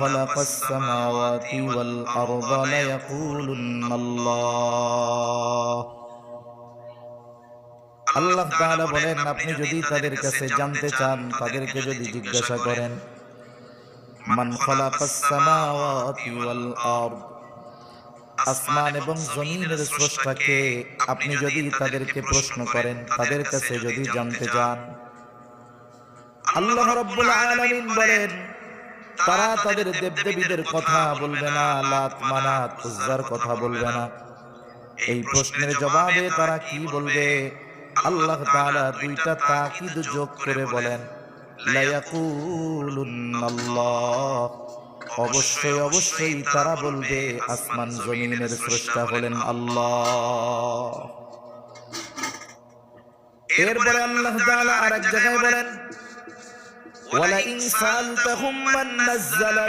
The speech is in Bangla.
খালাকাস সামাওয়াতি ওয়াল আরদা লায়াকুলুন্নাল্লাহ। আল্লাহ তাআলা বলেন, আপনি যদি তাদের কাছে জানতে চান, তাদেরকে যদি জিজ্ঞাসা করেন, মান খালাকাস সামাওয়াতি ওয়াল আরদ, আসমান এবং জমিনের স্রষ্টাকে আপনি যদি তাদেরকে প্রশ্ন করেন, তাদের কাছে যদি জানতে চান, আল্লাহ রাব্বুল আলামিন বলেন, তারা তাদের দেবদেবীদের কথা বলবে না, লাত মানাত উজ্জার কথা বলবে না। এই প্রশ্নের জবাবে তারা কি বলবে? আল্লাহ তাআলা দুইটা তাকিদ যোগ করে বলেন, লায়াকুলুন্নাল্লাহ, অবশ্যই অবশ্যই তারা বলবে আসমান জমিনের স্রষ্টা হলেন আল্লাহ। এরপরে আল্লাহ তাআলা আরেক জায়গায় বলেন, ওয়ালা ইন সালতাহুম মান নাযালা